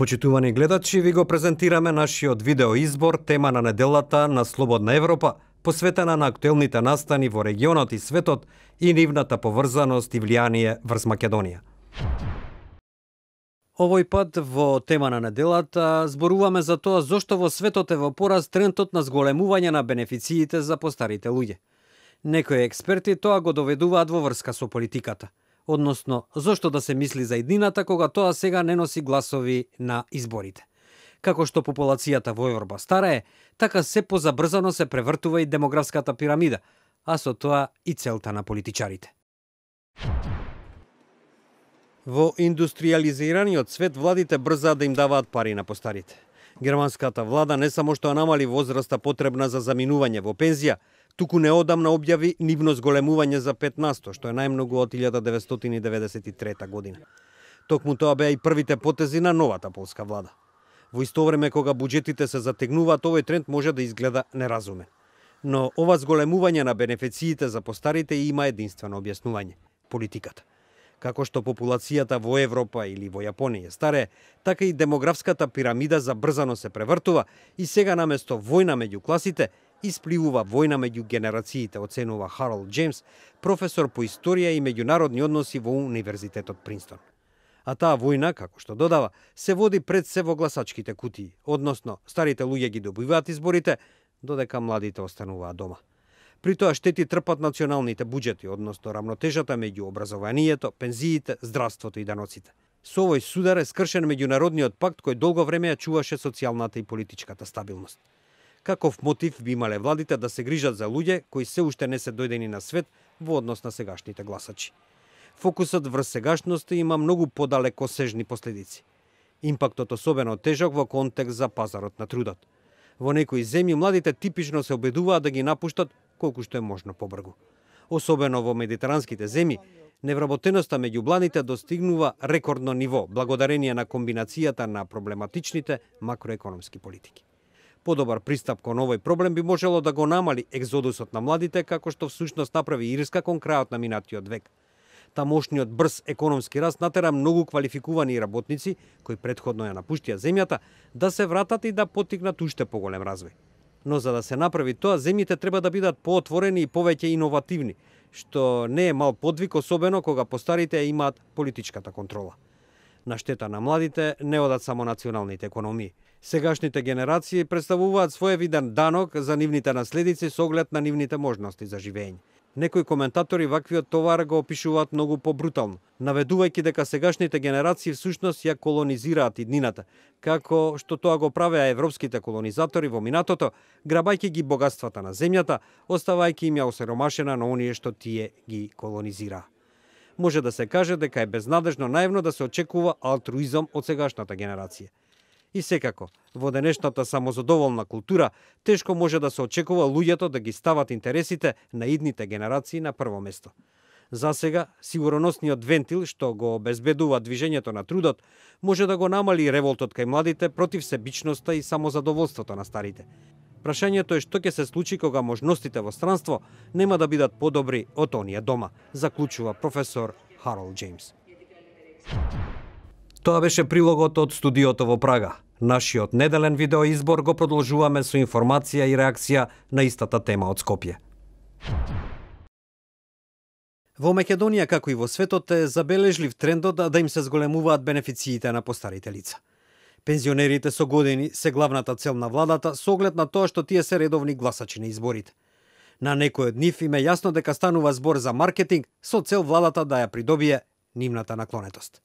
Почитувани гледачи, ви го презентираме нашиот видеоизбор тема на неделата на Слободна Европа, посветена на актуелните настани во регионот и светот и нивната поврзаност и влијание врз Македонија. Овој пат во тема на неделата зборуваме за тоа зошто во светот е во пораст трендот на зголемување на бенефициите за постарите луѓе. Некои експерти тоа го доведуваат во врска со политиката. Односно, зошто да се мисли за иднината кога тоа сега не носи гласови на изборите. Како што популацијата во Европа старае, така се позабрзано се превртува и демографската пирамида, а со тоа и целта на политичарите. Во индустриализираниот свет владите брзаат да им даваат пари на постарите. Германската влада не само што намали возраста потребна за заминување во пензија, туку неодамна објави нивно зголемување за 15%, што е најмногу од 1993 година. Токму тоа беа и првите потези на новата полска влада. Во исто време кога буџетите се затегнуваат, овој тренд може да изгледа неразумен. Но ова зголемување на бенефициите за постарите има единствено објаснување – политиката. Како што популацијата во Европа или во Јапонија старее, така и демографската пирамида забрзано се превртува и сега наместо војна меѓу класите, испливува војна меѓу генерациите, оценува Харолд Џејмс, професор по историја и меѓународни односи во Универзитетот Принстон. А таа војна, како што додава, се води пред се во гласачките кутии, односно старите луѓе ги добиваат изборите, додека младите остануваат дома. При тоа штети трпат националните буџети, односно рамнотежата меѓу образованието, пензиите, здравството и даноците. Со овој судар е скршен меѓународниот пакт кој долго време ја чуваше социјалната и политичката стабилност. Каков мотив би имале владите да се грижат за луѓе кои се уште не се дојдени на свет во однос на сегашните гласачи? Фокусот врз сегашноста има многу подалекосежни последици. Импактот особено тежок во контекст за пазарот на трудот. Во некои земји младите типично се обидуваат да ги напуштат колку што е можно побрзо. Особено во медитеранските земји, невработеноста меѓу младите достигнува рекордно ниво благодарение на комбинацијата на проблематичните макроекономски политики. Подобар пристап кон овој проблем би можело да го намали екзодусот на младите, како што всушност направи Ирска кон крајот на минатиот век. Тамошниот брз економски раст натера многу квалификувани работници, кои претходно ја напуштија земјата, да се вратат и да поттикнат уште поголем развој. Но за да се направи тоа, земјите треба да бидат поотворени и повеќе иновативни, што не е мал подвиг, особено кога постарите имаат политичката контрола. На штета на младите не одат само националните економии. Сегашните генерации представуваат своевиден данок за нивните наследици со оглед на нивните можности за живење. Некои коментатори ваквиот товар го опишуваат многу побрутално, наведувајќи дека сегашните генерации всушност ја колонизираат иднината, како што тоа го правеа европските колонизатори во минатото, грабајќи ги богатствата на земјата, оставајќи им ја осиромашена на оние што тие ги колонизираа. Може да се каже дека е безнадежно наивно да се очекува алтруизам од сегашната генерација. И секако, во денешната самозадоволна култура, тешко може да се очекува луѓето да ги стават интересите на идните генерации на прво место. За сега, сигурносниот вентил што го обезбедува движењето на трудот, може да го намали револтот кај младите против себичноста и самозадоволството на старите. Прашањето е што ќе се случи кога можностите во странство нема да бидат подобри од оние дома, заклучува професор Харолд Џејмс. Тоа беше прилогот од студиото во Прага. Нашиот неделен видеоизбор го продолжуваме со информација и реакција на истата тема од Скопје. Во Македонија, како и во светот, е забележлив трендот да им се зголемуваат бенефициите на постарите лица. Пензионерите со години се главната цел на владата со оглед на тоа што тие се редовни гласачи на изборите. На некој од нив им е јасно дека станува збор за маркетинг со цел владата да ја придобие нивната наклонетост.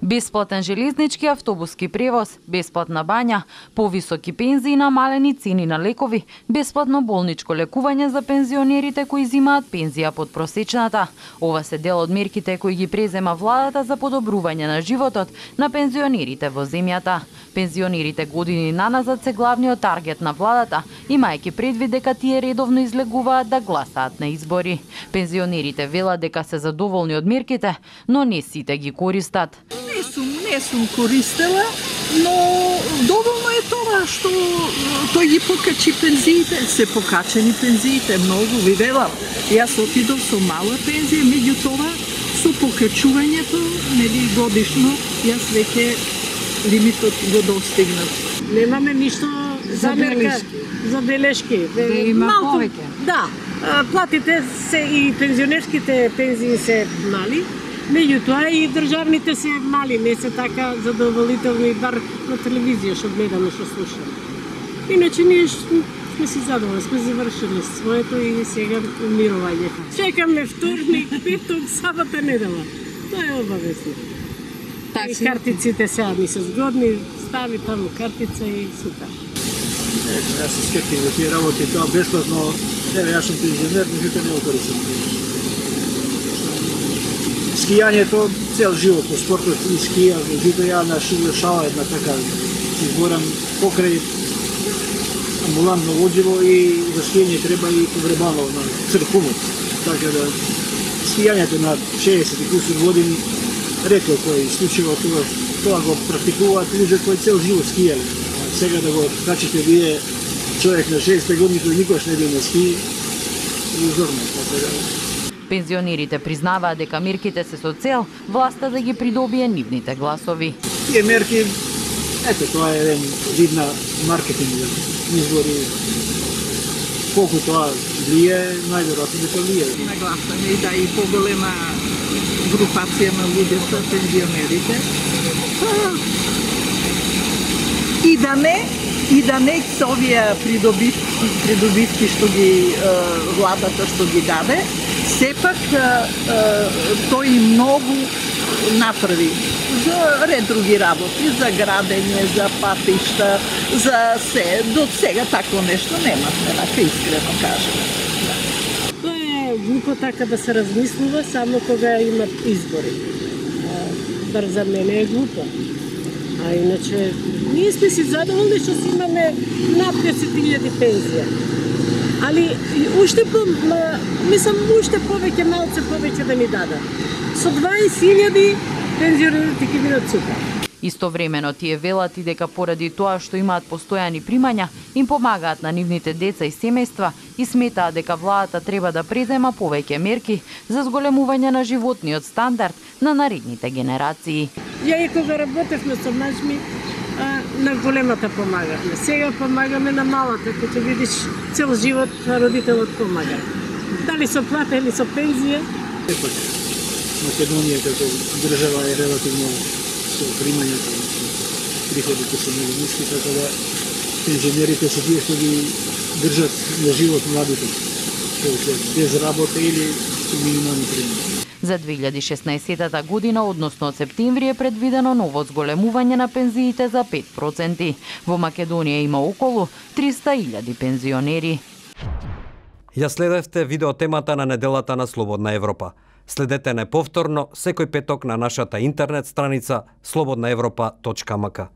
Бесплатен железнички автобуски превоз, бесплатна бања, повисоки пензии и намалени цени на лекови, бесплатно болничко лекување за пензионерите кои земаат пензија под просечната. Ова се дел од мерките кои ги презема владата за подобрување на животот на пензионерите во земјата. Пензионерите години наназад се главниот таргет на владата, имајќи предвид дека тие редовно излегуваат да гласаат на избори. Пензионерите велат дека се задоволни од мерките, но не сите ги користат. Не сум користела, но доволно е тоа што тој ги покачи пензиите, се покачени пензиите, многу, ви велам. Јас отидов со мала пензија, меѓутоа со покачувањето, нели годишно, јас веќе лимитот го достигнат. Немаме ништо замерка за белешки. Да има повеќе. Да, платите се и пензионерските пензии се мали, меѓутоа и државните се мали, не се така задоволителни, бар на телевизија што гледаме, што слушаме. Иначе ние сме си задоволни, сме завршили своето и сега умирување. Чекаме вторник, петок, сабота, недела. Тоа е обавезно. И картиците сега ми се згодни, стави таму картица и супер. Јас се скептик за тие работи, тоа бесплатно, еве јас сум пензионер, меѓутоа не го користам. Скијањето цел живот, по спортот и скија, меѓутоа ја на шала една така, изборам покрај амбулантно возило и за скијање треба и погребало на црквунот. Така да скијањето на 60 и кусур години ретко кој случува тоа го практикуваат луѓе кои цел живот скијале. Сега да го качите вие човек на 60 години кој никош не бил на ски, узорно. Пензионерите признаваат дека мерките се со цел власта да ги придобие нивните гласови. Тие мерки, ето тоа е еден вид на маркетинг, избори. Колку тоа влие, најверојатно дека влие. Нагласаме и да и поголема групација на луѓе со пензионерите. И да не со овие придобивки што ги владата што ги даде, сепак тој многу направи за ред други работи, за градење, за патишта, за се. До сега такво нешто нема, така искрено кажем. Тоа е глупо така да се размислува само кога има избори. Бар за мене е глупо. А иначе, ние сме си задоволни што си имаме над 10.000 пензија. Али уште уште повеќе, малце повеќе да ни дадат. Со 20.000 пензионерите ќе бидат супер. Истовремено тие велат и дека поради тоа што имаат постојани примања, им помагаат на нивните деца и семејства и сметаат дека владата треба да презема повеќе мерки за зголемување на животниот стандард на наредните генерации. Ја и кога работевме со мажми, на големата помагавме. Сега помагаме на малата, като видиш цел живот родителот помага. Дали со плата или со пензија? Епак, Македонија како држава е релативно со примањата, приходите се многу ниски, така да пензионерите се тие што ги држат на живот младите, кои се без работа или со минимални примања. За 2016 година, односно од септември, е предвидено ново зголемување на пензиите за 5%. Во Македонија има околу 300.000 пензионери. Ја следевте видеотемата на неделата на Слободна Европа. Следете не повторно секој петок на нашата интернет страница slobodnaevropa.mk.